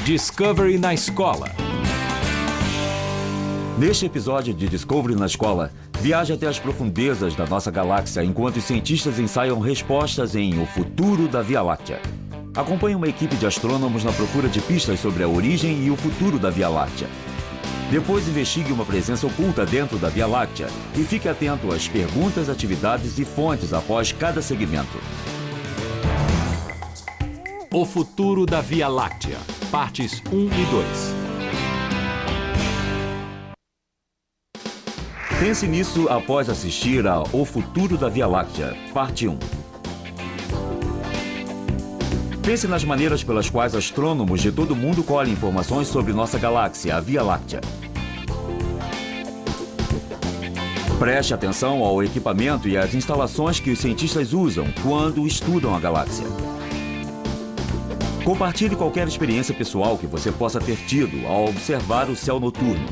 Discovery na Escola. Neste episódio de Discovery na Escola, viaje até as profundezas da nossa galáxia enquanto os cientistas ensaiam respostas em O Futuro da Via Láctea. Acompanhe uma equipe de astrônomos na procura de pistas sobre a origem e o futuro da Via Láctea. Depois investigue uma presença oculta dentro da Via Láctea e fique atento às perguntas, atividades e fontes após cada segmento. O Futuro da Via Láctea, partes 1 e 2. Pense nisso após assistir a O Futuro da Via Láctea, parte 1. Pense nas maneiras pelas quais astrônomos de todo o mundo colhem informações sobre nossa galáxia, a Via Láctea. Preste atenção ao equipamento e às instalações que os cientistas usam quando estudam a galáxia. Compartilhe qualquer experiência pessoal que você possa ter tido ao observar o céu noturno.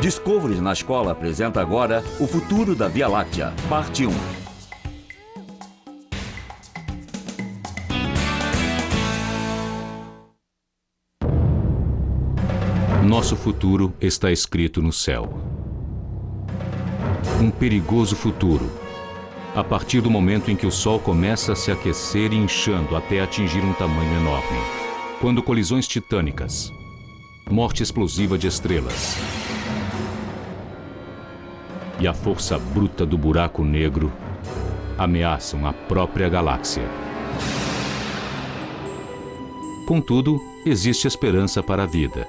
Discovery na Escola apresenta agora O Futuro da Via Láctea, parte 1. Nosso futuro está escrito no céu. Um perigoso futuro, a partir do momento em que o Sol começa a se aquecer e inchando até atingir um tamanho enorme. Quando colisões titânicas, morte explosiva de estrelas e a força bruta do buraco negro ameaçam a própria galáxia. Contudo, existe esperança para a vida,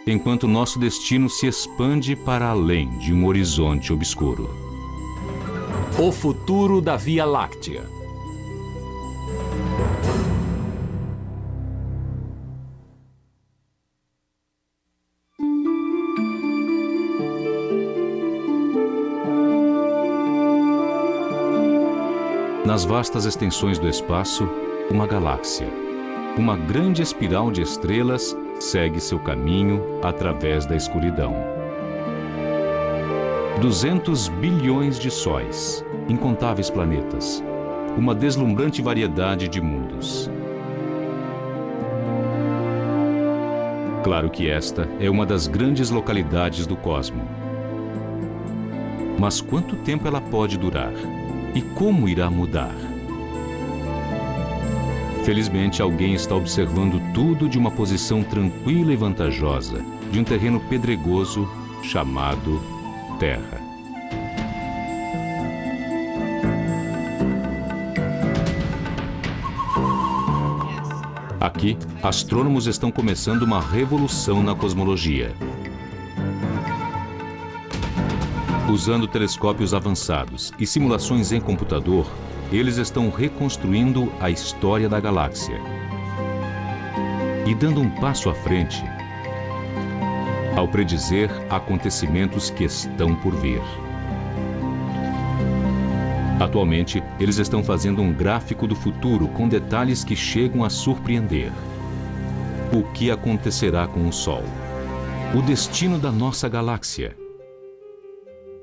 enquanto nosso destino se expande para além de um horizonte obscuro. O Futuro da Via Láctea. Nas vastas extensões do espaço, uma galáxia. Uma grande espiral de estrelas segue seu caminho através da escuridão. 200 bilhões de sóis, incontáveis planetas, uma deslumbrante variedade de mundos. Claro que esta é uma das grandes localidades do cosmo. Mas quanto tempo ela pode durar? E como irá mudar? Felizmente, alguém está observando tudo de uma posição tranquila e vantajosa, de um terreno pedregoso chamado Terra. Aqui, astrônomos estão começando uma revolução na cosmologia. Usando telescópios avançados e simulações em computador, eles estão reconstruindo a história da galáxia e dando um passo à frente ao predizer acontecimentos que estão por vir. Atualmente, eles estão fazendo um gráfico do futuro com detalhes que chegam a surpreender. O que acontecerá com o Sol? O destino da nossa galáxia?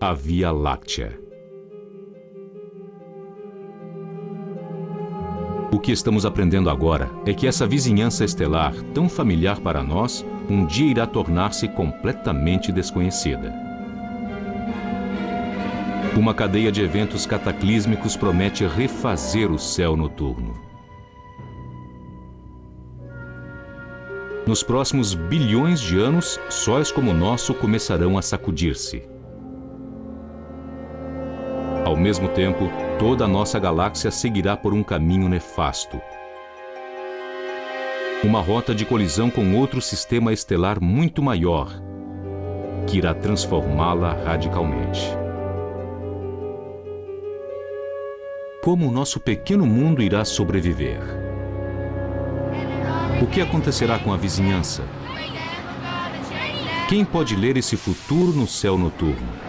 A Via Láctea. O que estamos aprendendo agora é que essa vizinhança estelar, tão familiar para nós, um dia irá tornar-se completamente desconhecida. Uma cadeia de eventos cataclísmicos promete refazer o céu noturno. Nos próximos bilhões de anos, sóis como o nosso começarão a sacudir-se. Ao mesmo tempo, toda a nossa galáxia seguirá por um caminho nefasto. Uma rota de colisão com outro sistema estelar muito maior, que irá transformá-la radicalmente. Como o nosso pequeno mundo irá sobreviver? O que acontecerá com a vizinhança? Quem pode ler esse futuro no céu noturno?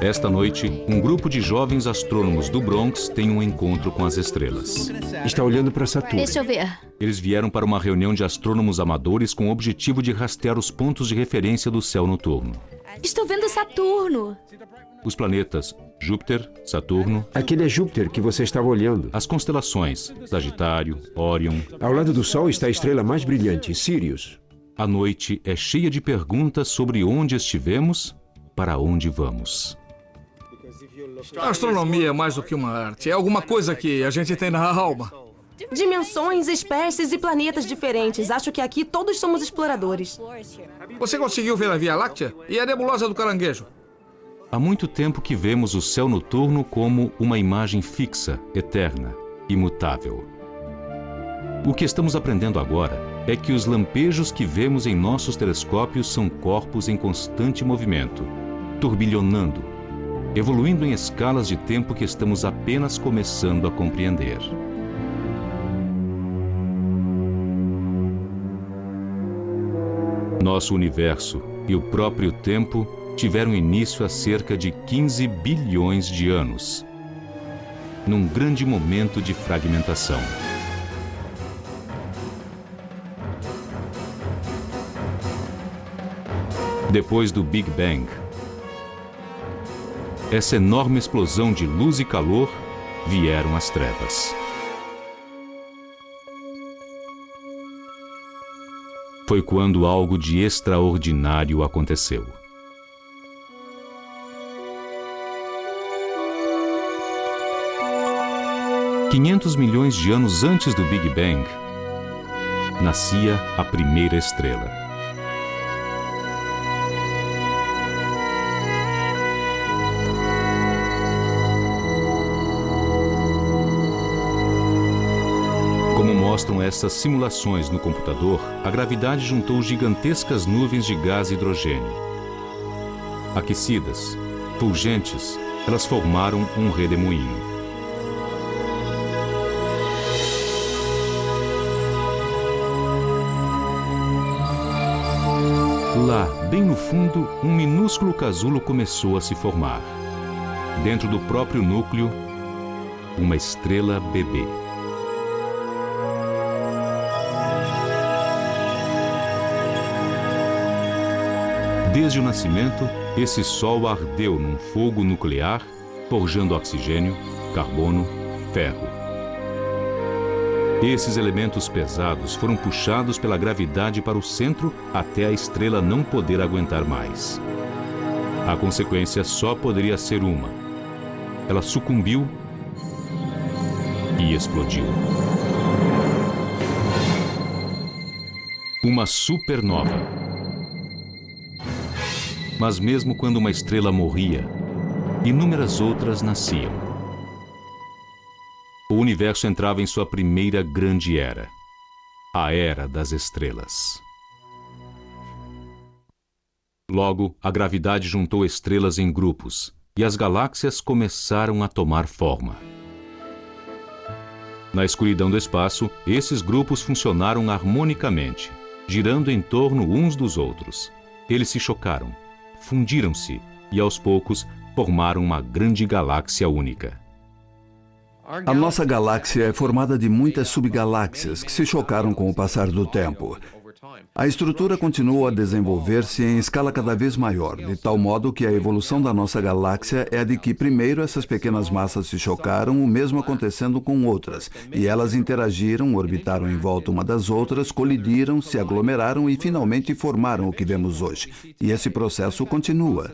Esta noite, um grupo de jovens astrônomos do Bronx tem um encontro com as estrelas. Está olhando para Saturno. Deixa eu ver. Eles vieram para uma reunião de astrônomos amadores com o objetivo de rastrear os pontos de referência do céu noturno. Estou vendo Saturno. Os planetas, Júpiter, Saturno. Aquele é Júpiter que você estava olhando. As constelações, Sagitário, Órion. Ao lado do Sol está a estrela mais brilhante, Sírius. A noite é cheia de perguntas sobre onde estivemos, para onde vamos. A astronomia é mais do que uma arte. É alguma coisa que a gente tem na alma. Dimensões, espécies e planetas diferentes. Acho que aqui todos somos exploradores. Você conseguiu ver a Via Láctea? E a nebulosa do Caranguejo? Há muito tempo que vemos o céu noturno como uma imagem fixa, eterna, imutável. O que estamos aprendendo agora é que os lampejos que vemos em nossos telescópios são corpos em constante movimento, turbilhonando, evoluindo em escalas de tempo que estamos apenas começando a compreender. Nosso universo e o próprio tempo tiveram início há cerca de 15 bilhões de anos, num grande momento de fragmentação. Depois do Big Bang, essa enorme explosão de luz e calor, vieram as trevas. Foi quando algo de extraordinário aconteceu. $500 milhões de anos antes do Big Bang, nascia a primeira estrela. Como mostram essas simulações no computador, a gravidade juntou gigantescas nuvens de gás hidrogênio. Aquecidas, fulgentes, elas formaram um redemoinho. Lá, bem no fundo, um minúsculo casulo começou a se formar. Dentro do próprio núcleo, uma estrela bebê. Desde o nascimento, esse Sol ardeu num fogo nuclear, forjando oxigênio, carbono, ferro. Esses elementos pesados foram puxados pela gravidade para o centro até a estrela não poder aguentar mais. A consequência só poderia ser uma. Ela sucumbiu e explodiu. Uma supernova. Mas mesmo quando uma estrela morria, inúmeras outras nasciam. O universo entrava em sua primeira grande era, a Era das Estrelas. Logo, a gravidade juntou estrelas em grupos, e as galáxias começaram a tomar forma. Na escuridão do espaço, esses grupos funcionaram harmonicamente, girando em torno uns dos outros. Eles se chocaram, fundiram-se e, aos poucos, formaram uma grande galáxia única. A nossa galáxia é formada de muitas subgaláxias que se chocaram com o passar do tempo. A estrutura continuou a desenvolver-se em escala cada vez maior, de tal modo que a evolução da nossa galáxia é a de que primeiro essas pequenas massas se chocaram, o mesmo acontecendo com outras, e elas interagiram, orbitaram em volta uma das outras, colidiram, se aglomeraram e finalmente formaram o que vemos hoje. E esse processo continua.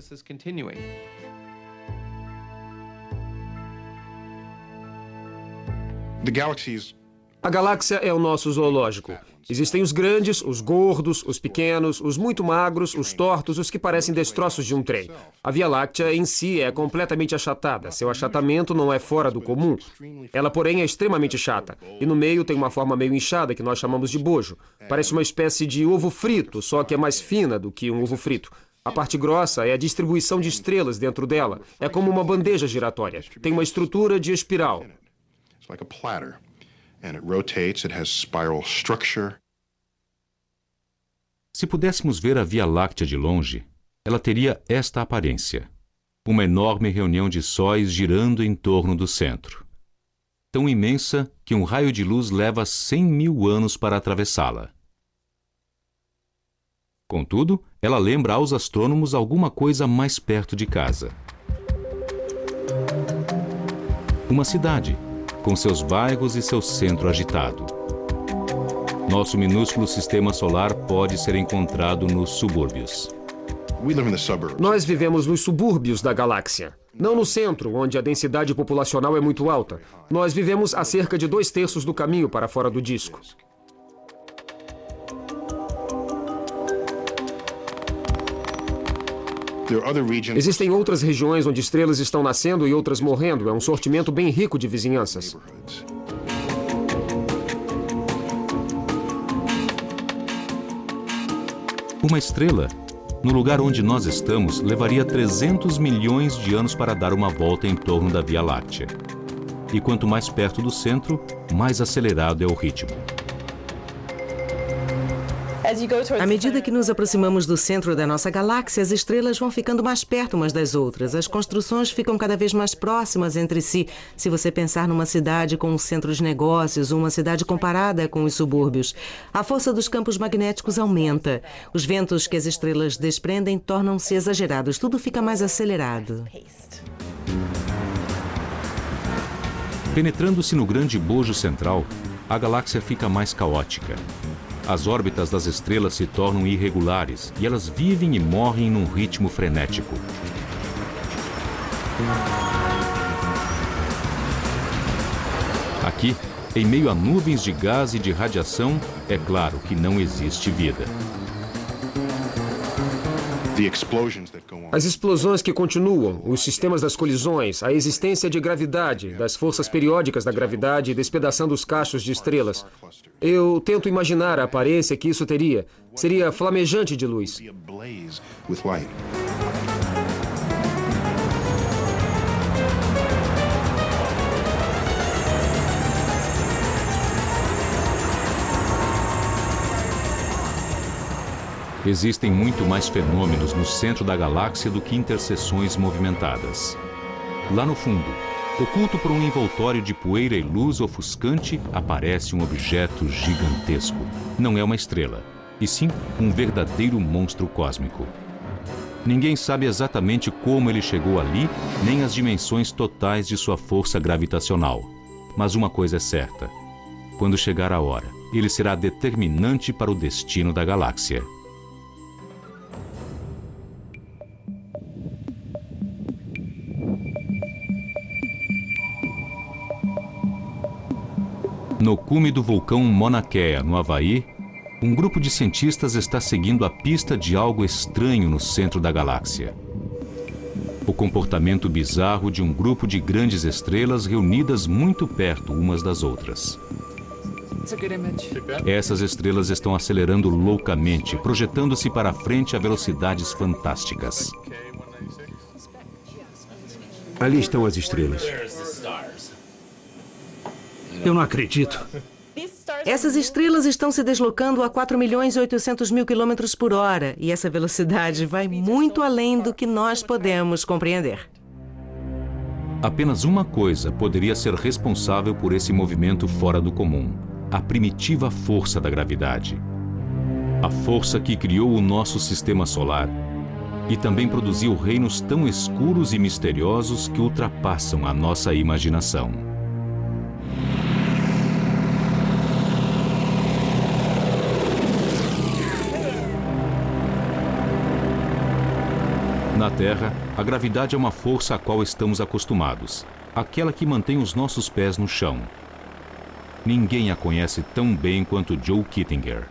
A galáxia é o nosso zoológico. Existem os grandes, os gordos, os pequenos, os muito magros, os tortos, os que parecem destroços de um trem. A Via Láctea em si é completamente achatada. Seu achatamento não é fora do comum. Ela, porém, é extremamente chata. E no meio tem uma forma meio inchada que nós chamamos de bojo. Parece uma espécie de ovo frito, só que é mais fina do que um ovo frito. A parte grossa é a distribuição de estrelas dentro dela. É como uma bandeja giratória. Tem uma estrutura de espiral. Like a platter, and it rotates, it has spiral structure. Se pudéssemos ver a Via Láctea de longe, ela teria esta aparência. Uma enorme reunião de sóis girando em torno do centro. Tão imensa que um raio de luz leva 100 mil anos para atravessá-la. Contudo, ela lembra aos astrônomos alguma coisa mais perto de casa. Uma cidade, com seus bairros e seu centro agitado. Nosso minúsculo sistema solar pode ser encontrado nos subúrbios. We live in the suburbs. Nós vivemos nos subúrbios da galáxia. Não no centro, onde a densidade populacional é muito alta. Nós vivemos a cerca de 2/3 do caminho para fora do disco. There are other regions. Existem outras regiões onde estrelas estão nascendo e outras morrendo. É um sortimento bem rico de vizinhanças. Uma estrela, no lugar onde nós estamos, levaria 300 milhões de anos para dar uma volta em torno da Via Láctea. E quanto mais perto do centro, mais acelerado é o ritmo. À medida que nos aproximamos do centro da nossa galáxia, as estrelas vão ficando mais perto umas das outras. As construções ficam cada vez mais próximas entre si. Se você pensar numa cidade com um centro de negócios ou uma cidade comparada com os subúrbios, a força dos campos magnéticos aumenta. Os ventos que as estrelas desprendem tornam-se exagerados. Tudo fica mais acelerado. Penetrando-se no grande bojo central, a galáxia fica mais caótica. As órbitas das estrelas se tornam irregulares e elas vivem e morrem num ritmo frenético. Aqui, em meio a nuvens de gás e de radiação, é claro que não existe vida. The explosions that go on. As explosões que continuam, os sistemas das colisões, a existência de gravidade, das forças periódicas da gravidade despedaçando os cachos de estrelas. Eu tento imaginar a aparência que isso teria. Seria flamejante de luz. Be ablaze with light. Existem muito mais fenômenos no centro da galáxia do que interseções movimentadas. Lá no fundo, oculto por um envoltório de poeira e luz ofuscante, aparece um objeto gigantesco. Não é uma estrela, e sim um verdadeiro monstro cósmico. Ninguém sabe exatamente como ele chegou ali, nem as dimensões totais de sua força gravitacional. Mas uma coisa é certa: quando chegar a hora, ele será determinante para o destino da galáxia. No cume do vulcão Mauna Kea, no Havaí, um grupo de cientistas está seguindo a pista de algo estranho no centro da galáxia. O comportamento bizarro de um grupo de grandes estrelas reunidas muito perto umas das outras. Essas estrelas estão acelerando loucamente, projetando-se para frente a velocidades fantásticas. Ali estão as estrelas. Eu não acredito. Essas estrelas estão se deslocando a 4.800.000 km por hora e essa velocidade vai muito além do que nós podemos compreender. Apenas uma coisa poderia ser responsável por esse movimento fora do comum: a primitiva força da gravidade. A força que criou o nosso sistema solar e também produziu reinos tão escuros e misteriosos que ultrapassam a nossa imaginação. Na Terra, a gravidade é uma força à qual estamos acostumados, aquela que mantém os nossos pés no chão. Ninguém a conhece tão bem quanto Joe Kittinger.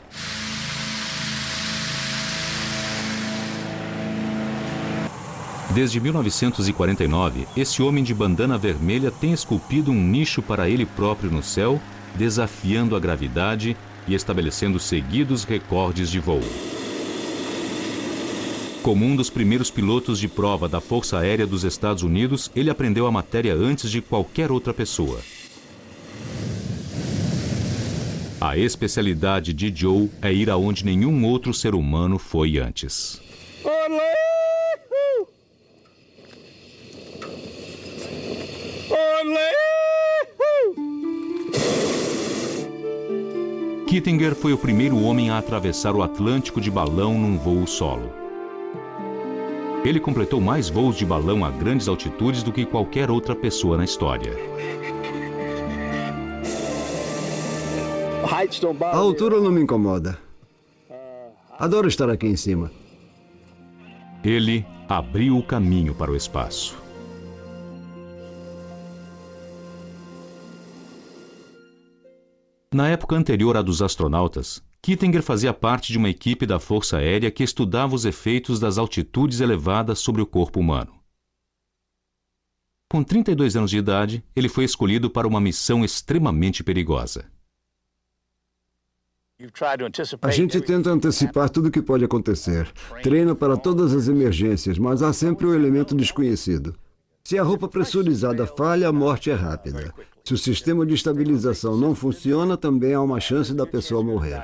Desde 1949, esse homem de bandana vermelha tem esculpido um nicho para ele próprio no céu, desafiando a gravidade e estabelecendo seguidos recordes de voo. Como um dos primeiros pilotos de prova da Força Aérea dos Estados Unidos, ele aprendeu a matéria antes de qualquer outra pessoa. A especialidade de Joe é ir aonde nenhum outro ser humano foi antes. Kittinger foi o primeiro homem a atravessar o Atlântico de balão num voo solo. Ele completou mais voos de balão a grandes altitudes do que qualquer outra pessoa na história. A altura não me incomoda. Adoro estar aqui em cima. Ele abriu o caminho para o espaço. Na época anterior à dos astronautas, Kittinger fazia parte de uma equipe da Força Aérea que estudava os efeitos das altitudes elevadas sobre o corpo humano. Com 32 anos de idade, ele foi escolhido para uma missão extremamente perigosa. A gente tenta antecipar tudo o que pode acontecer. Treina para todas as emergências, mas há sempre um elemento desconhecido. Se a roupa pressurizada falha, a morte é rápida. Se o sistema de estabilização não funciona, também há uma chance da pessoa morrer.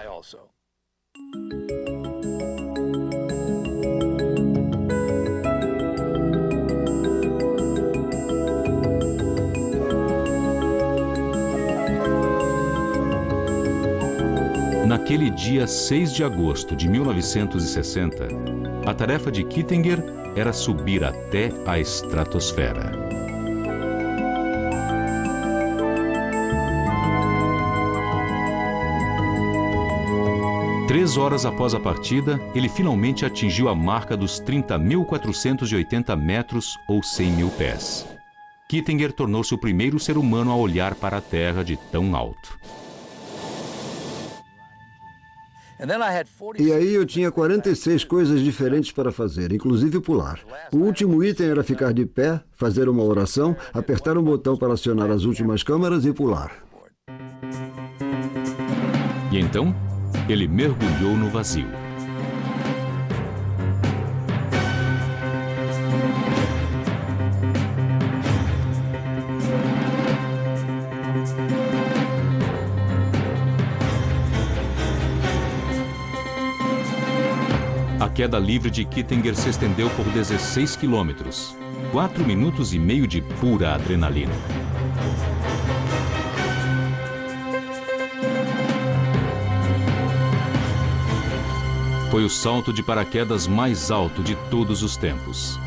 Naquele dia 6 de agosto de 1960, a tarefa de Kittinger era subir até a estratosfera. Três horas após a partida, ele finalmente atingiu a marca dos 30.480 metros ou 100 mil pés. Kittinger tornou-se o primeiro ser humano a olhar para a Terra de tão alto. E aí eu tinha 46 coisas diferentes para fazer, inclusive pular. O último item era ficar de pé, fazer uma oração, apertar um botão para acionar as últimas câmeras e pular. E então, ele mergulhou no vazio. A queda livre de Kittinger se estendeu por 16 quilômetros, 4 minutos e meio de pura adrenalina. Foi o salto de paraquedas mais alto de todos os tempos.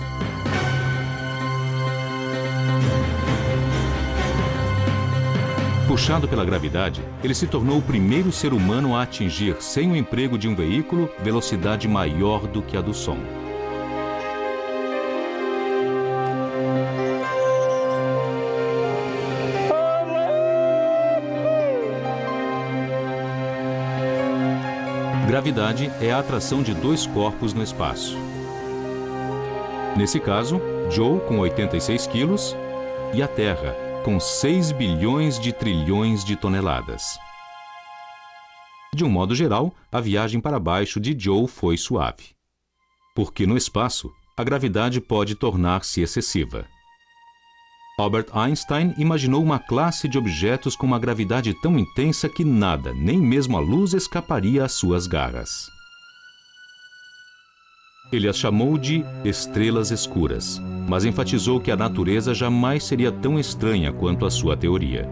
Puxado pela gravidade, ele se tornou o primeiro ser humano a atingir, sem o emprego de um veículo, velocidade maior do que a do som. Gravidade é a atração de dois corpos no espaço. Nesse caso, Joe com 86 quilos e a Terra com 6 bilhões de trilhões de toneladas. De um modo geral, a viagem para baixo de Joe foi suave. Porque no espaço, a gravidade pode tornar-se excessiva. Albert Einstein imaginou uma classe de objetos com uma gravidade tão intensa que nada, nem mesmo a luz, escaparia às suas garras. Ele as chamou de estrelas escuras, mas enfatizou que a natureza jamais seria tão estranha quanto a sua teoria.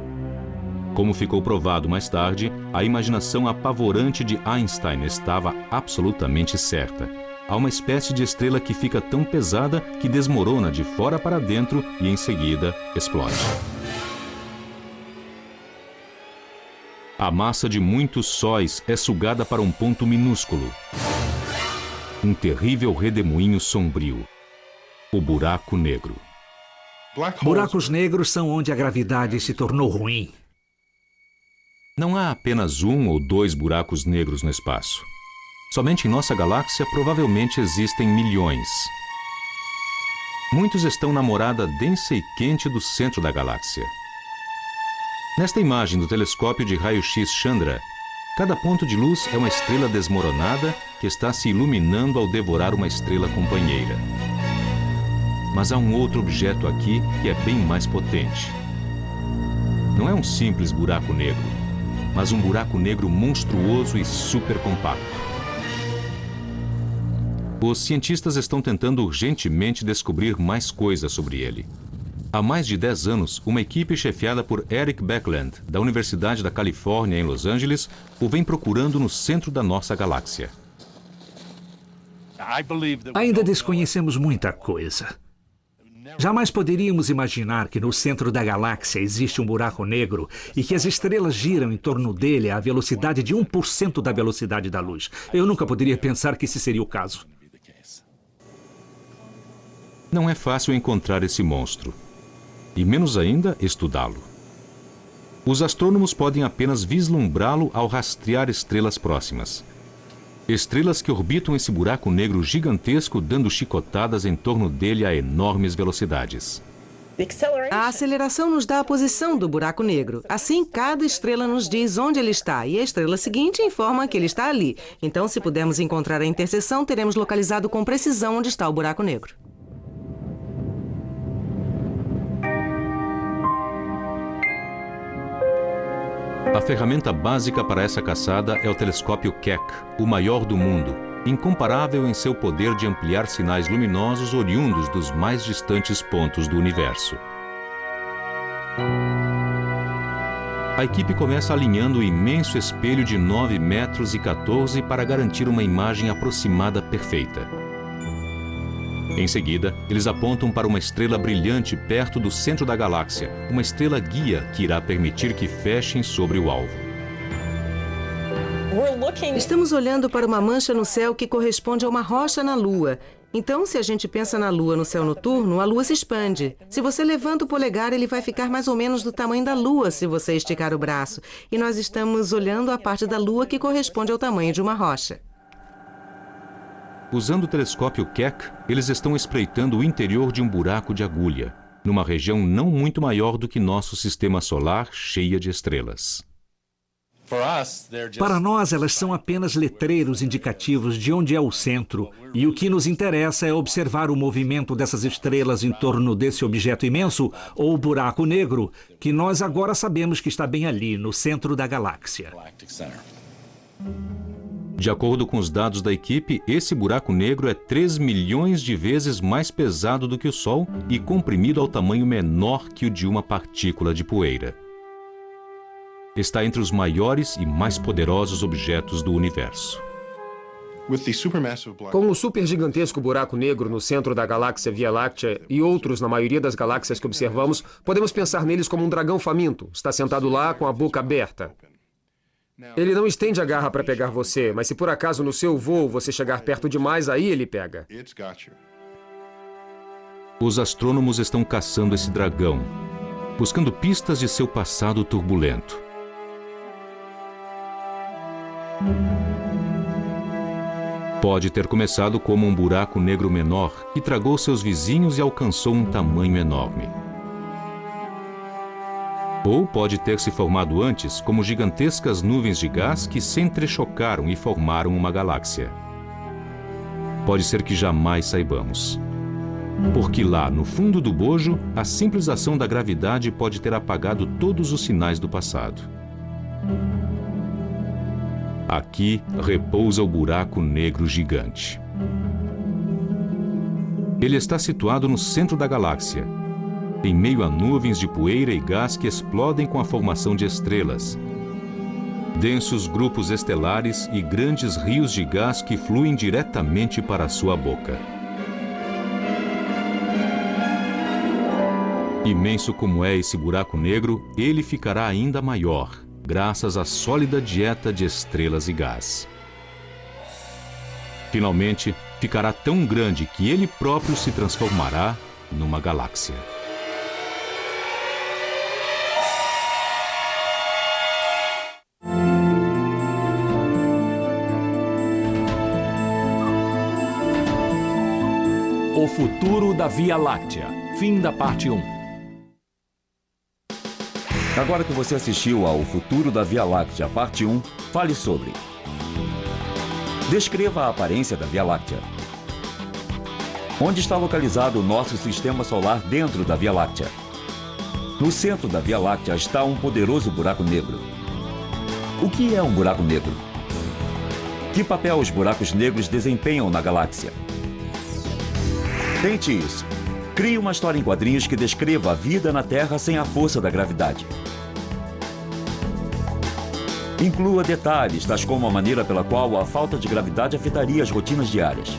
Como ficou provado mais tarde, a imaginação apavorante de Einstein estava absolutamente certa. Há uma espécie de estrela que fica tão pesada que desmorona de fora para dentro e, em seguida, explode. A massa de muitos sóis é sugada para um ponto minúsculo. Um terrível redemoinho sombrio. O buraco negro. Buracos negros são onde a gravidade se tornou ruim. Não há apenas um ou dois buracos negros no espaço. Somente em nossa galáxia provavelmente existem milhões. Muitos estão na morada densa e quente do centro da galáxia. Nesta imagem do telescópio de raio-x Chandra, cada ponto de luz é uma estrela desmoronada que está se iluminando ao devorar uma estrela companheira. Mas há um outro objeto aqui que é bem mais potente. Não é um simples buraco negro, mas um buraco negro monstruoso e super compacto. Os cientistas estão tentando urgentemente descobrir mais coisas sobre ele. Há mais de 10 anos, uma equipe chefiada por Eric Beckland, da Universidade da Califórnia, em Los Angeles, o vem procurando no centro da nossa galáxia. Ainda desconhecemos muita coisa. Jamais poderíamos imaginar que no centro da galáxia existe um buraco negro e que as estrelas giram em torno dele à velocidade de 1% da velocidade da luz. Eu nunca poderia pensar que esse seria o caso. Não é fácil encontrar esse monstro, e menos ainda estudá-lo. Os astrônomos podem apenas vislumbrá-lo ao rastrear estrelas próximas. Estrelas que orbitam esse buraco negro gigantesco, dando chicotadas em torno dele a enormes velocidades. A aceleração nos dá a posição do buraco negro. Assim, cada estrela nos diz onde ele está, e a estrela seguinte informa que ele está ali. Então, se pudermos encontrar a interseção, teremos localizado com precisão onde está o buraco negro. A ferramenta básica para essa caçada é o telescópio Keck, o maior do mundo, incomparável em seu poder de ampliar sinais luminosos oriundos dos mais distantes pontos do universo. A equipe começa alinhando o imenso espelho de 9 metros e 14 para garantir uma imagem aproximada perfeita. Em seguida, eles apontam para uma estrela brilhante perto do centro da galáxia, uma estrela guia que irá permitir que fechem sobre o alvo. Estamos olhando para uma mancha no céu que corresponde a uma rocha na Lua. Então, se a gente pensa na Lua no céu noturno, a Lua se expande. Se você levanta o polegar, ele vai ficar mais ou menos do tamanho da Lua se você esticar o braço. E nós estamos olhando a parte da Lua que corresponde ao tamanho de uma rocha. Usando o telescópio Keck, eles estão espreitando o interior de um buraco de agulha, numa região não muito maior do que nosso sistema solar, cheia de estrelas. Para nós, elas são apenas letreiros indicativos de onde é o centro, e o que nos interessa é observar o movimento dessas estrelas em torno desse objeto imenso, ou buraco negro, que nós agora sabemos que está bem ali, no centro da galáxia. De acordo com os dados da equipe, esse buraco negro é 3 milhões de vezes mais pesado do que o Sol e comprimido ao tamanho menor que o de uma partícula de poeira. Está entre os maiores e mais poderosos objetos do universo. Com o supergigantesco buraco negro no centro da galáxia Via Láctea e outros na maioria das galáxias que observamos, podemos pensar neles como um dragão faminto. Está sentado lá com a boca aberta. Ele não estende a garra para pegar você, mas se por acaso no seu voo você chegar perto demais, aí ele pega. Os astrônomos estão caçando esse dragão, buscando pistas de seu passado turbulento. Pode ter começado como um buraco negro menor que tragou seus vizinhos e alcançou um tamanho enorme. Ou pode ter se formado antes como gigantescas nuvens de gás que se entrechocaram e formaram uma galáxia. Pode ser que jamais saibamos. Porque lá, no fundo do bojo, a simples ação da gravidade pode ter apagado todos os sinais do passado. Aqui repousa o buraco negro gigante. Ele está situado no centro da galáxia, em meio a nuvens de poeira e gás que explodem com a formação de estrelas, densos grupos estelares e grandes rios de gás que fluem diretamente para a sua boca. Imenso como é esse buraco negro, ele ficará ainda maior, graças à sólida dieta de estrelas e gás. Finalmente, ficará tão grande que ele próprio se transformará numa galáxia. O futuro da Via Láctea. Fim da parte 1. Agora que você assistiu ao Futuro da Via Láctea, parte 1, fale sobre. Descreva a aparência da Via Láctea. Onde está localizado o nosso sistema solar dentro da Via Láctea? No centro da Via Láctea está um poderoso buraco negro. O que é um buraco negro? Que papel os buracos negros desempenham na galáxia? Tente isso. Crie uma história em quadrinhos que descreva a vida na Terra sem a força da gravidade. Inclua detalhes, tais como a maneira pela qual a falta de gravidade afetaria as rotinas diárias.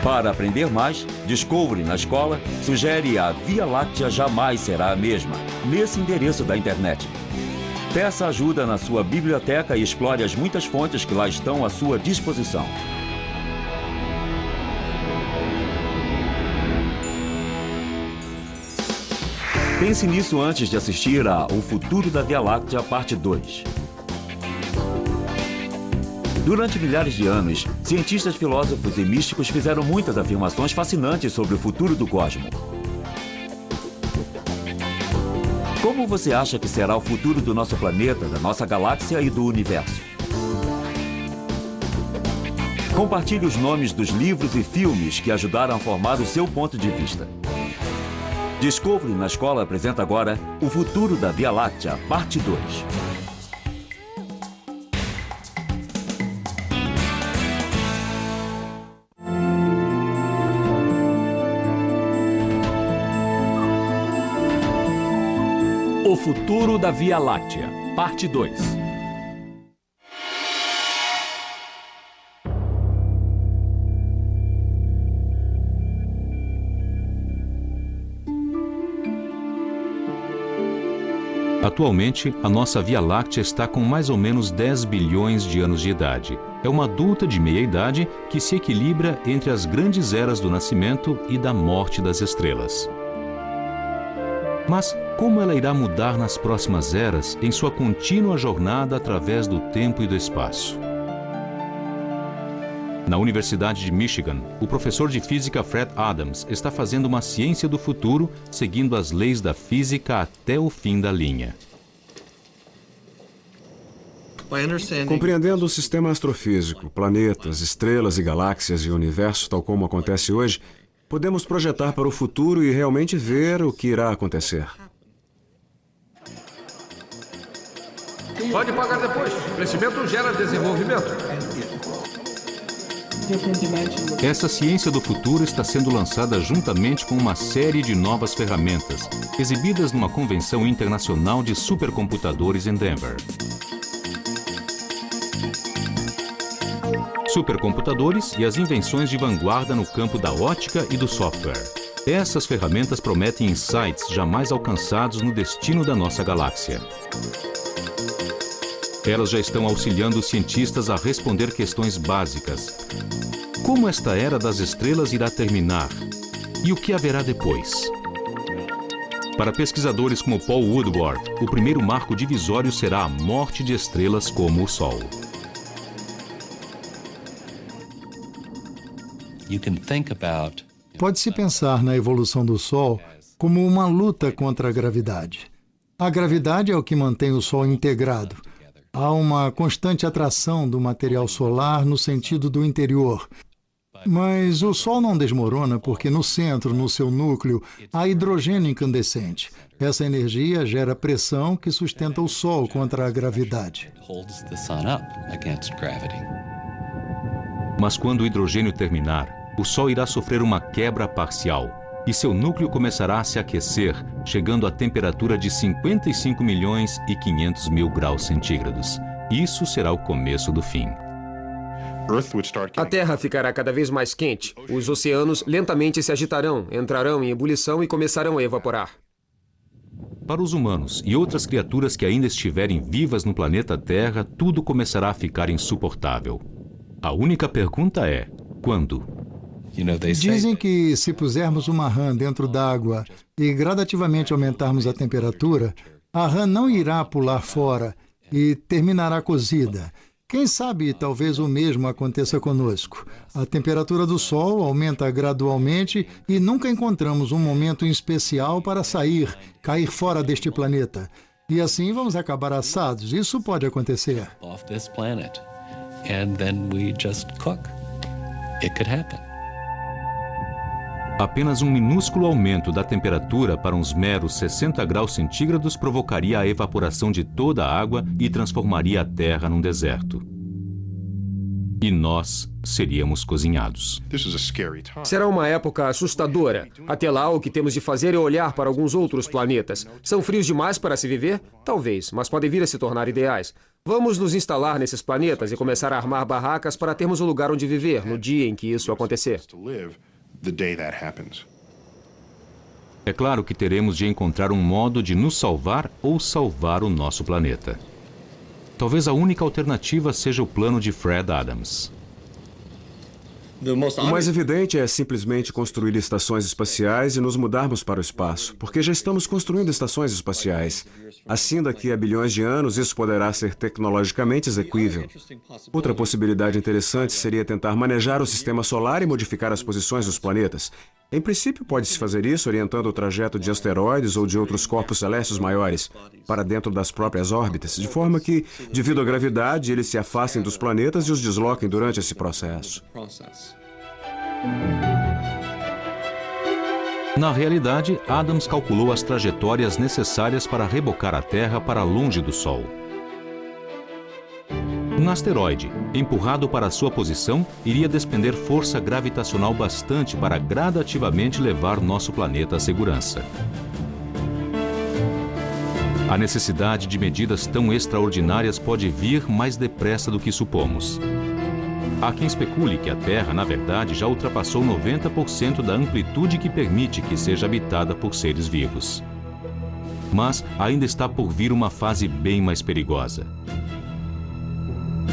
Para aprender mais, Discovery na escola sugere a Via Láctea jamais será a mesma, nesse endereço da internet. Peça ajuda na sua biblioteca e explore as muitas fontes que lá estão à sua disposição. Pense nisso antes de assistir a O Futuro da Via Láctea, parte 2. Durante milhares de anos, cientistas, filósofos e místicos fizeram muitas afirmações fascinantes sobre o futuro do cosmos. Como você acha que será o futuro do nosso planeta, da nossa galáxia e do universo? Compartilhe os nomes dos livros e filmes que ajudaram a formar o seu ponto de vista. Discovery na escola apresenta agora O Futuro da Via Láctea, parte 2. O Futuro da Via Láctea, parte 2. Atualmente, a nossa Via Láctea está com mais ou menos 10 bilhões de anos de idade. É uma adulta de meia-idade que se equilibra entre as grandes eras do nascimento e da morte das estrelas. Mas como ela irá mudar nas próximas eras em sua contínua jornada através do tempo e do espaço? Na Universidade de Michigan, o professor de física Fred Adams está fazendo uma ciência do futuro seguindo as leis da física até o fim da linha. Compreendendo o sistema astrofísico, planetas, estrelas e galáxias e o universo tal como acontece hoje, podemos projetar para o futuro e realmente ver o que irá acontecer. Pode pagar depois. Crescimento gera desenvolvimento. Essa ciência do futuro está sendo lançada juntamente com uma série de novas ferramentas, exibidas numa convenção internacional de supercomputadores em Denver. Supercomputadores e as invenções de vanguarda no campo da ótica e do software. Essas ferramentas prometem insights jamais alcançados no destino da nossa galáxia. Elas já estão auxiliando os cientistas a responder questões básicas. Como esta era das estrelas irá terminar? E o que haverá depois? Para pesquisadores como Paul Woodward, o primeiro marco divisório será a morte de estrelas como o Sol. Pode-se pensar na evolução do Sol como uma luta contra a gravidade. A gravidade é o que mantém o Sol integrado. Há uma constante atração do material solar no sentido do interior. Mas o Sol não desmorona porque no centro, no seu núcleo, há hidrogênio incandescente. Essa energia gera pressão que sustenta o Sol contra a gravidade. Mas quando o hidrogênio terminar, o Sol irá sofrer uma quebra parcial e seu núcleo começará a se aquecer, chegando à temperatura de 55 milhões e 500 mil graus centígrados. Isso será o começo do fim. A Terra ficará cada vez mais quente. Os oceanos lentamente se agitarão, entrarão em ebulição e começarão a evaporar. Para os humanos e outras criaturas que ainda estiverem vivas no planeta Terra, tudo começará a ficar insuportável. A única pergunta é: quando? Dizem que se pusermos uma rã dentro d'água e gradativamente aumentarmos a temperatura, a rã não irá pular fora e terminará cozida. Quem sabe talvez o mesmo aconteça conosco. A temperatura do Sol aumenta gradualmente e nunca encontramos um momento especial para sair, cair fora deste planeta. E assim vamos acabar assados. Isso pode acontecer. Apenas um minúsculo aumento da temperatura para uns meros 60 graus centígrados provocaria a evaporação de toda a água e transformaria a Terra num deserto. E nós seríamos cozinhados. Será uma época assustadora. Até lá, o que temos de fazer é olhar para alguns outros planetas. São frios demais para se viver? Talvez, mas podem vir a se tornar ideais. Vamos nos instalar nesses planetas e começar a armar barracas para termos um lugar onde viver no dia em que isso acontecer. É claro que teremos de encontrar um modo de nos salvar ou salvar o nosso planeta. Talvez a única alternativa seja o plano de Fred Adams. O mais evidente é simplesmente construir estações espaciais e nos mudarmos para o espaço, porque já estamos construindo estações espaciais. Assim, daqui a bilhões de anos, isso poderá ser tecnologicamente exequível. Outra possibilidade interessante seria tentar manejar o sistema solar e modificar as posições dos planetas. Em princípio, pode-se fazer isso orientando o trajeto de asteroides ou de outros corpos celestes maiores para dentro das próprias órbitas, de forma que, devido à gravidade, eles se afastem dos planetas e os desloquem durante esse processo. Na realidade, Adams calculou as trajetórias necessárias para rebocar a Terra para longe do Sol. Um asteroide, empurrado para sua posição, iria despender força gravitacional bastante para gradativamente levar nosso planeta à segurança. A necessidade de medidas tão extraordinárias pode vir mais depressa do que supomos. Há quem especule que a Terra, na verdade, já ultrapassou 90% da amplitude que permite que seja habitada por seres vivos. Mas ainda está por vir uma fase bem mais perigosa.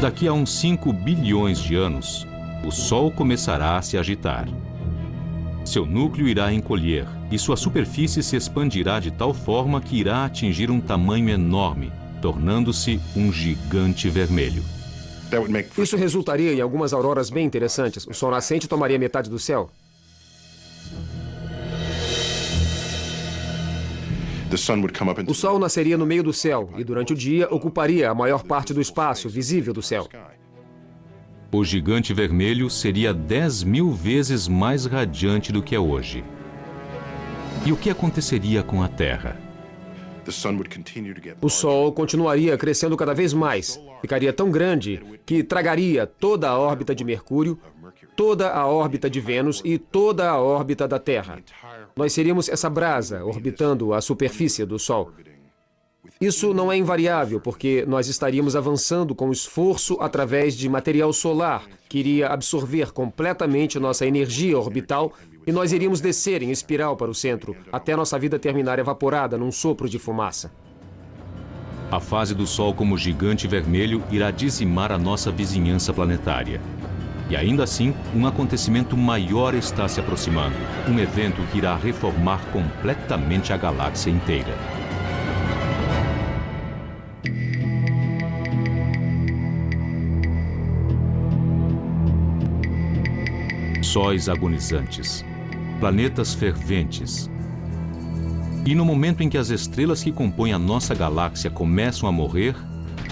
Daqui a uns 5 bilhões de anos, o Sol começará a se agitar. Seu núcleo irá encolher e sua superfície se expandirá de tal forma que irá atingir um tamanho enorme, tornando-se um gigante vermelho. Isso resultaria em algumas auroras bem interessantes. O Sol nascente tomaria metade do céu. O Sol nasceria no meio do céu e, durante o dia, ocuparia a maior parte do espaço visível do céu. O gigante vermelho seria 10.000 vezes mais radiante do que é hoje. E o que aconteceria com a Terra? O Sol continuaria crescendo cada vez mais. Ficaria tão grande que tragaria toda a órbita de Mercúrio, toda a órbita de Vênus e toda a órbita da Terra. Nós seríamos essa brasa orbitando a superfície do Sol. Isso não é invariável, porque nós estaríamos avançando com esforço através de material solar, que iria absorver completamente nossa energia orbital, e nós iríamos descer em espiral para o centro, até nossa vida terminar evaporada num sopro de fumaça. A fase do Sol como gigante vermelho irá dizimar a nossa vizinhança planetária. E ainda assim, um acontecimento maior está se aproximando. Um evento que irá reformar completamente a galáxia inteira. Sóis agonizantes, planetas ferventes. E no momento em que as estrelas que compõem a nossa galáxia começam a morrer,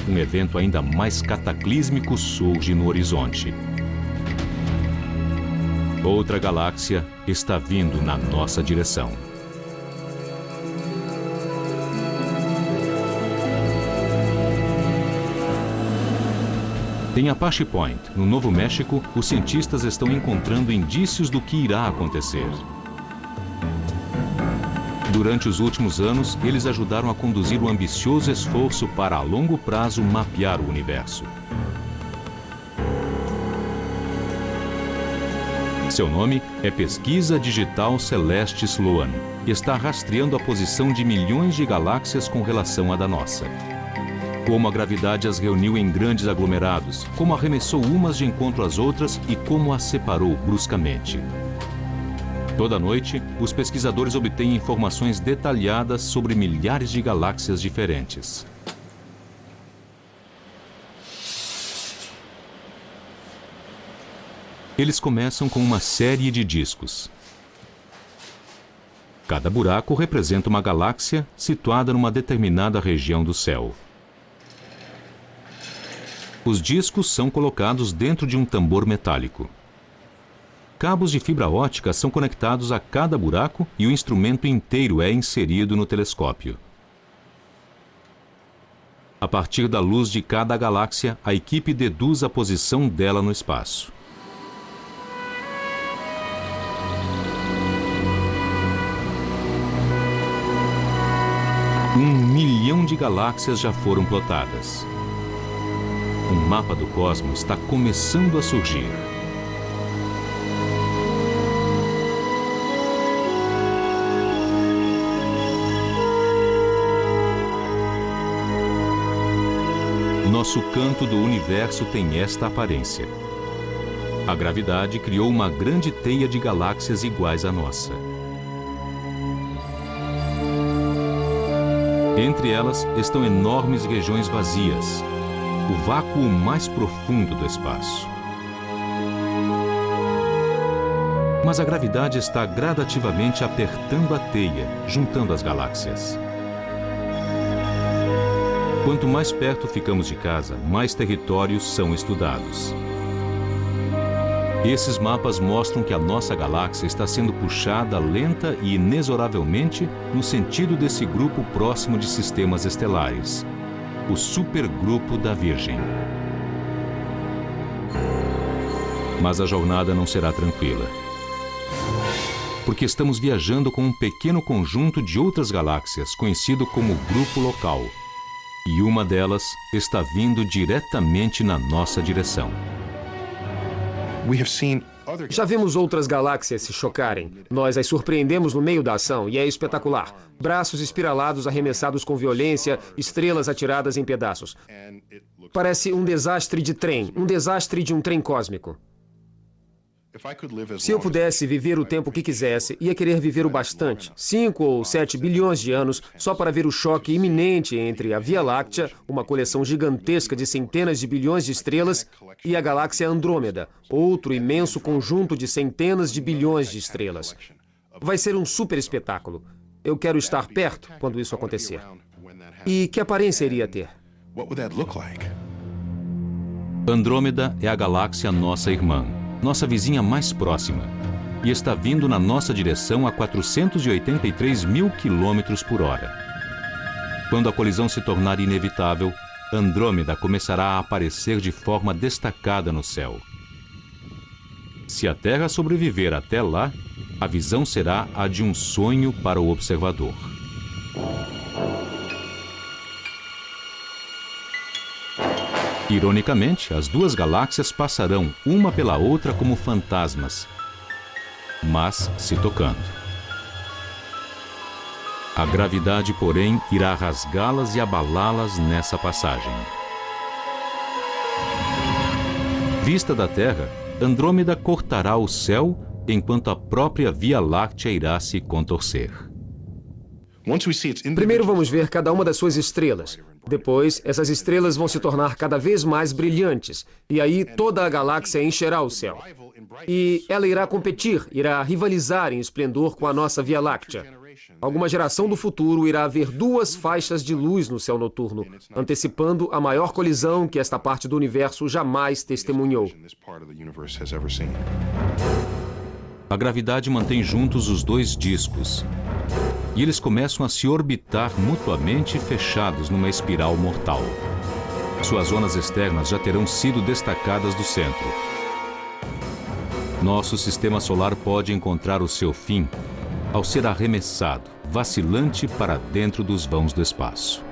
um evento ainda mais cataclísmico surge no horizonte. Outra galáxia está vindo na nossa direção. Em Apache Point, no Novo México, os cientistas estão encontrando indícios do que irá acontecer. Durante os últimos anos, eles ajudaram a conduzir um ambicioso esforço para, a longo prazo, mapear o universo. Seu nome é Pesquisa Digital Celeste Sloan e está rastreando a posição de milhões de galáxias com relação à da nossa. Como a gravidade as reuniu em grandes aglomerados, como arremessou umas de encontro às outras e como as separou bruscamente. Toda noite, os pesquisadores obtêm informações detalhadas sobre milhares de galáxias diferentes. Eles começam com uma série de discos. Cada buraco representa uma galáxia situada numa determinada região do céu. Os discos são colocados dentro de um tambor metálico. Cabos de fibra ótica são conectados a cada buraco e o instrumento inteiro é inserido no telescópio. A partir da luz de cada galáxia, a equipe deduz a posição dela no espaço. Um milhão de galáxias já foram plotadas. Um mapa do cosmos está começando a surgir. Nosso canto do universo tem esta aparência. A gravidade criou uma grande teia de galáxias iguais à nossa. Entre elas estão enormes regiões vazias, o vácuo mais profundo do espaço. Mas a gravidade está gradativamente apertando a teia, juntando as galáxias. Quanto mais perto ficamos de casa, mais territórios são estudados. Esses mapas mostram que a nossa galáxia está sendo puxada lenta e inexoravelmente no sentido desse grupo próximo de sistemas estelares, o supergrupo da Virgem. Mas a jornada não será tranquila, porque estamos viajando com um pequeno conjunto de outras galáxias, conhecido como Grupo Local. E uma delas está vindo diretamente na nossa direção. Já vimos outras galáxias se chocarem. Nós as surpreendemos no meio da ação e é espetacular. Braços espiralados arremessados com violência, estrelas atiradas em pedaços. Parece um desastre de trem, um desastre de um trem cósmico. Se eu pudesse viver o tempo que quisesse, ia querer viver o bastante, 5 ou 7 bilhões de anos, só para ver o choque iminente entre a Via Láctea, uma coleção gigantesca de centenas de bilhões de estrelas, e a galáxia Andrômeda, outro imenso conjunto de centenas de bilhões de estrelas. Vai ser um super espetáculo. Eu quero estar perto quando isso acontecer. E que aparência iria ter? Andrômeda é a galáxia nossa irmã, nossa vizinha mais próxima, e está vindo na nossa direção a 483 mil quilômetros por hora. Quando a colisão se tornar inevitável, Andrômeda começará a aparecer de forma destacada no céu. Se a Terra sobreviver até lá, a visão será a de um sonho para o observador. Ironicamente, as duas galáxias passarão uma pela outra como fantasmas, mas se tocando. A gravidade, porém, irá rasgá-las e abalá-las nessa passagem. Vista da Terra, Andrômeda cortará o céu enquanto a própria Via Láctea irá se contorcer. Primeiro vamos ver cada uma das suas estrelas. Depois, essas estrelas vão se tornar cada vez mais brilhantes. E aí toda a galáxia encherá o céu. E ela irá competir, irá rivalizar em esplendor com a nossa Via Láctea. Alguma geração do futuro irá ver duas faixas de luz no céu noturno, antecipando a maior colisão que esta parte do universo jamais testemunhou. A gravidade mantém juntos os dois discos, e eles começam a se orbitar mutuamente fechados numa espiral mortal. Suas zonas externas já terão sido destacadas do centro. Nosso sistema solar pode encontrar o seu fim ao ser arremessado, vacilante para dentro dos vãos do espaço.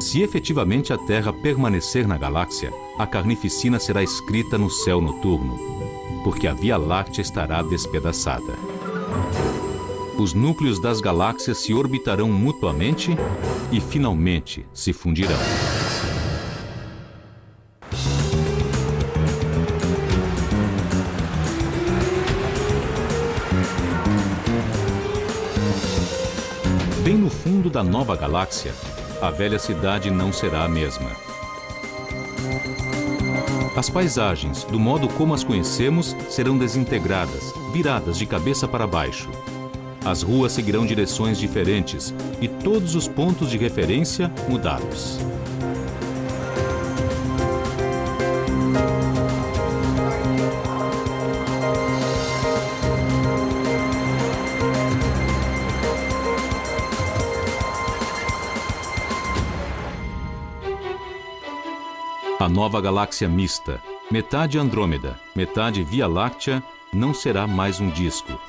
Se efetivamente a Terra permanecer na galáxia, a carnificina será escrita no céu noturno, porque a Via Láctea estará despedaçada. Os núcleos das galáxias se orbitarão mutuamente e finalmente se fundirão. Bem no fundo da nova galáxia, a velha cidade não será a mesma. As paisagens, do modo como as conhecemos, serão desintegradas, viradas de cabeça para baixo. As ruas seguirão direções diferentes e todos os pontos de referência mudados. A nova galáxia mista, metade Andrômeda, metade Via Láctea, não será mais um disco,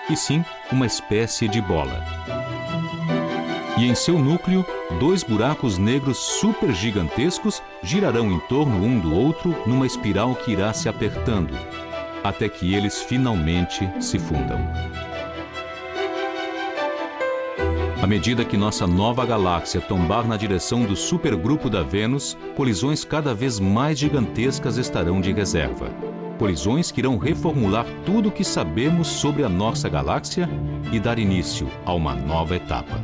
e sim uma espécie de bola. E em seu núcleo, 2 buracos negros supergigantescos girarão em torno um do outro numa espiral que irá se apertando, até que eles finalmente se fundam. À medida que nossa nova galáxia tombar na direção do supergrupo da Vênus, colisões cada vez mais gigantescas estarão de reserva. Colisões que irão reformular tudo o que sabemos sobre a nossa galáxia e dar início a uma nova etapa.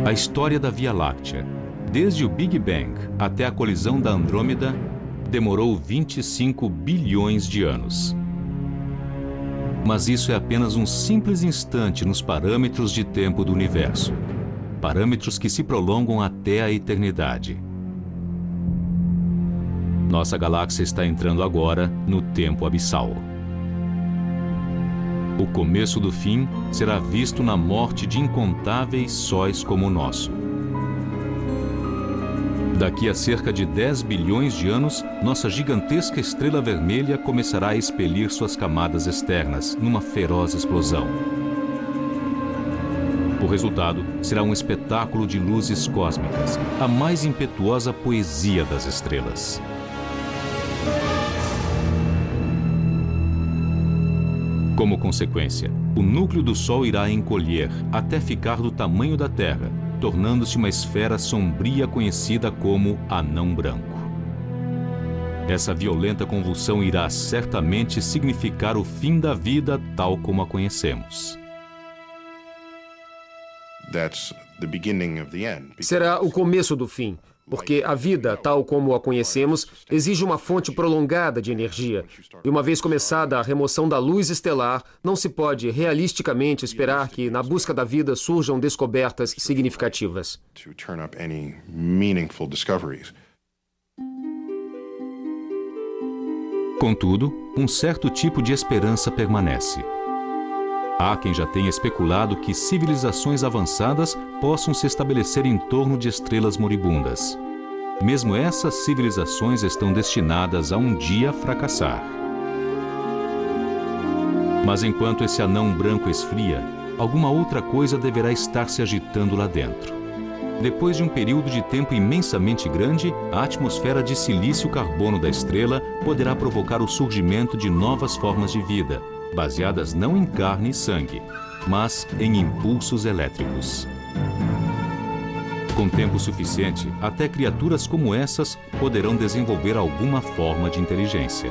A história da Via Láctea, desde o Big Bang até a colisão da Andrômeda, demorou 25 bilhões de anos. Mas isso é apenas um simples instante nos parâmetros de tempo do universo. Parâmetros que se prolongam até a eternidade. Nossa galáxia está entrando agora no tempo abissal. O começo do fim será visto na morte de incontáveis sóis como o nosso. Daqui a cerca de 10 bilhões de anos, nossa gigantesca estrela vermelha começará a expelir suas camadas externas numa feroz explosão. O resultado será um espetáculo de luzes cósmicas, a mais impetuosa poesia das estrelas. Como consequência, o núcleo do Sol irá encolher até ficar do tamanho da Terra, tornando-se uma esfera sombria conhecida como anão branco. Essa violenta convulsão irá certamente significar o fim da vida tal como a conhecemos. Será o começo do fim, porque a vida, tal como a conhecemos, exige uma fonte prolongada de energia. E uma vez começada a remoção da luz estelar, não se pode realisticamente esperar que, na busca da vida, surjam descobertas significativas. Contudo, um certo tipo de esperança permanece. Há quem já tenha especulado que civilizações avançadas possam se estabelecer em torno de estrelas moribundas. Mesmo essas civilizações estão destinadas a um dia fracassar. Mas enquanto esse anão branco esfria, alguma outra coisa deverá estar se agitando lá dentro. Depois de um período de tempo imensamente grande, a atmosfera de silício-carbono da estrela poderá provocar o surgimento de novas formas de vida, baseadas não em carne e sangue, mas em impulsos elétricos. Com tempo suficiente, até criaturas como essas poderão desenvolver alguma forma de inteligência.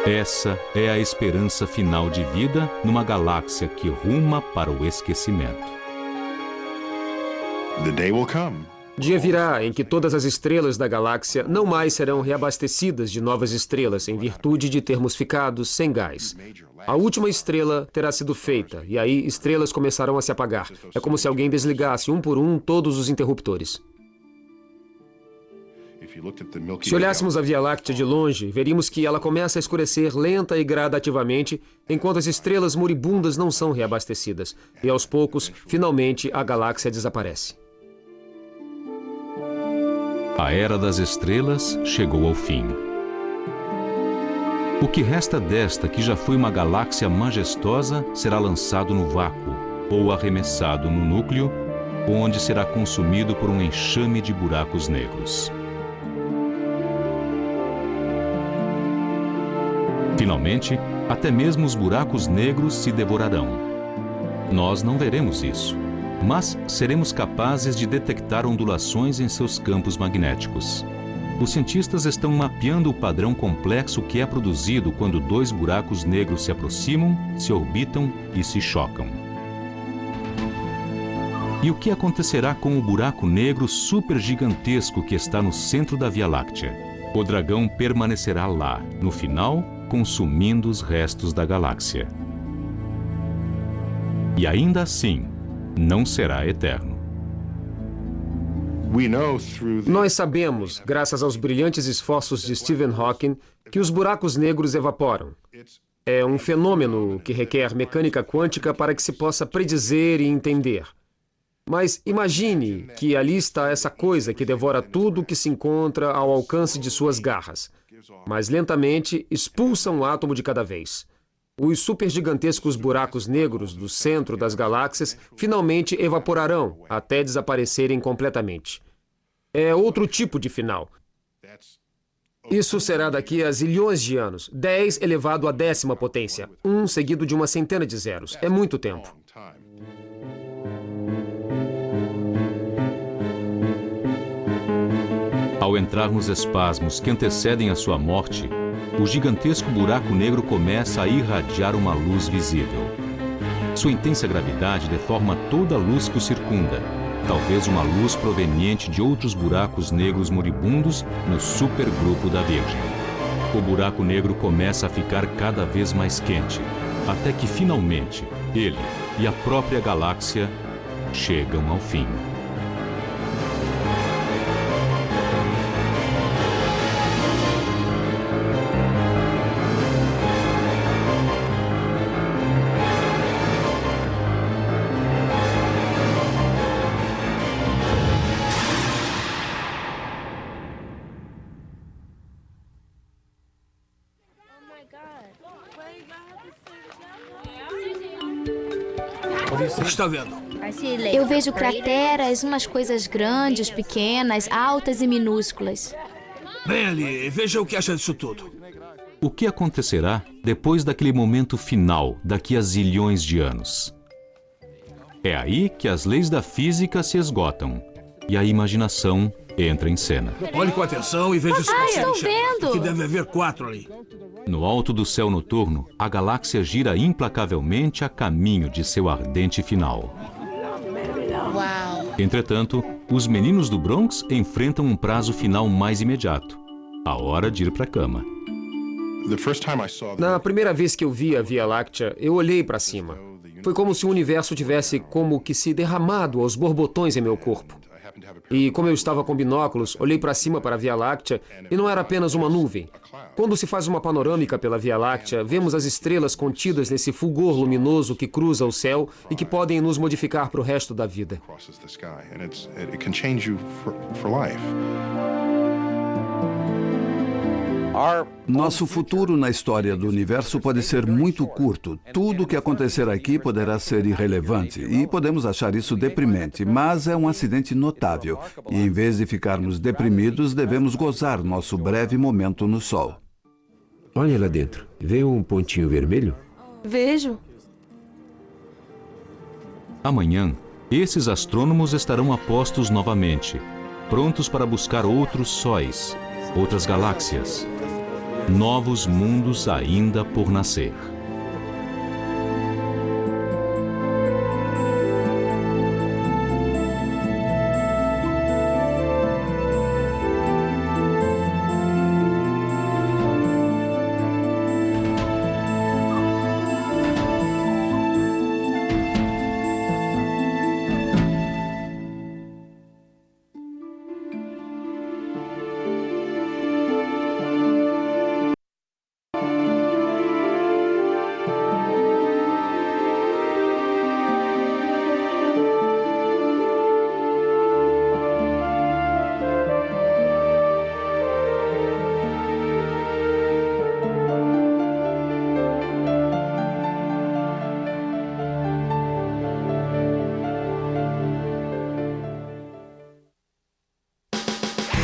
Essa é a esperança final de vida numa galáxia que ruma para o esquecimento. Dia virá em que todas as estrelas da galáxia não mais serão reabastecidas de novas estrelas em virtude de termos ficado sem gás. A última estrela terá sido feita e aí estrelas começarão a se apagar. É como se alguém desligasse um por um todos os interruptores. Se olhássemos a Via Láctea de longe, veríamos que ela começa a escurecer lenta e gradativamente, enquanto as estrelas moribundas não são reabastecidas. E aos poucos, finalmente, a galáxia desaparece. A Era das Estrelas chegou ao fim. O que resta desta, que já foi uma galáxia majestosa, será lançado no vácuo ou arremessado no núcleo, onde será consumido por um enxame de buracos negros. Finalmente, até mesmo os buracos negros se devorarão. Nós não veremos isso, mas seremos capazes de detectar ondulações em seus campos magnéticos. Os cientistas estão mapeando o padrão complexo que é produzido quando 2 buracos negros se aproximam, se orbitam e se chocam. E o que acontecerá com o buraco negro supergigantesco que está no centro da Via Láctea? O dragão permanecerá lá, no final, consumindo os restos da galáxia. E ainda assim, não será eterno. Nós sabemos, graças aos brilhantes esforços de Stephen Hawking, que os buracos negros evaporam. É um fenômeno que requer mecânica quântica para que se possa predizer e entender. Mas imagine que ali está essa coisa que devora tudo que se encontra ao alcance de suas garras, mas lentamente expulsa um átomo de cada vez. Os supergigantescos buracos negros do centro das galáxias finalmente evaporarão até desaparecerem completamente. É outro tipo de final. Isso será daqui a zilhões de anos, 10 elevado à 10ª potência, 1 seguido de uma centena de zeros. É muito tempo. Ao entrar nos espasmos que antecedem a sua morte, o gigantesco buraco negro começa a irradiar uma luz visível. Sua intensa gravidade deforma toda a luz que o circunda, talvez uma luz proveniente de outros buracos negros moribundos no supergrupo da Virgem. O buraco negro começa a ficar cada vez mais quente, até que finalmente ele e a própria galáxia chegam ao fim. O que está vendo? Eu vejo crateras, umas coisas grandes, pequenas, altas e minúsculas. Bem ali, veja o que acha disso tudo. O que acontecerá depois daquele momento final, daqui a zilhões de anos? É aí que as leis da física se esgotam e a imaginação entra em cena. Olhe com atenção e veja se estou vendo! Que deve haver 4 ali. No alto do céu noturno, a galáxia gira implacavelmente a caminho de seu ardente final. Uau! Entretanto, os meninos do Bronx enfrentam um prazo final mais imediato. A hora de ir para a cama. Na primeira vez que eu vi a Via Láctea, eu olhei para cima. Foi como se o universo tivesse como que se derramado aos borbotões em meu corpo. E como eu estava com binóculos, olhei para cima para a Via Láctea e não era apenas uma nuvem. Quando se faz uma panorâmica pela Via Láctea, vemos as estrelas contidas nesse fulgor luminoso que cruza o céu e que podem nos modificar para o resto da vida. Nosso futuro na história do universo pode ser muito curto. Tudo o que acontecer aqui poderá ser irrelevante e podemos achar isso deprimente, mas é um acidente notável. E em vez de ficarmos deprimidos, devemos gozar nosso breve momento no Sol. Olha lá dentro. Vê um pontinho vermelho? Vejo. Amanhã, esses astrônomos estarão a postos novamente, prontos para buscar outros sóis, outras galáxias, novos mundos ainda por nascer.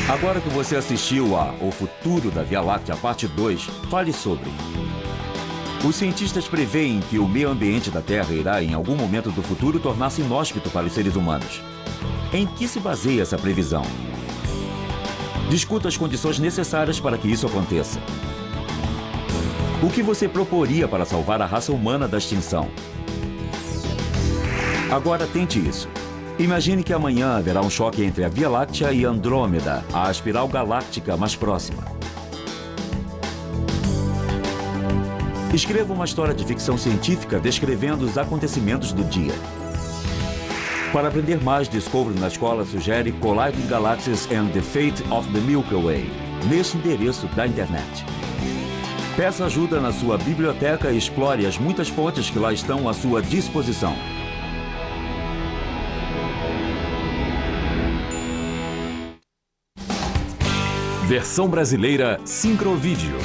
Agora que você assistiu a O Futuro da Via Láctea, parte 2, fale sobre. Os cientistas preveem que o meio ambiente da Terra irá, em algum momento do futuro, tornar-se inóspito para os seres humanos. Em que se baseia essa previsão? Discuta as condições necessárias para que isso aconteça. O que você proporia para salvar a raça humana da extinção? Agora tente isso. Imagine que amanhã haverá um choque entre a Via Láctea e Andrômeda, a espiral galáctica mais próxima. Escreva uma história de ficção científica descrevendo os acontecimentos do dia. Para aprender mais, Discovery na Escola sugere Colliding Galaxies and the Fate of the Milky Way, neste endereço da internet. Peça ajuda na sua biblioteca e explore as muitas fontes que lá estão à sua disposição. Versão brasileira Sincrovídeo.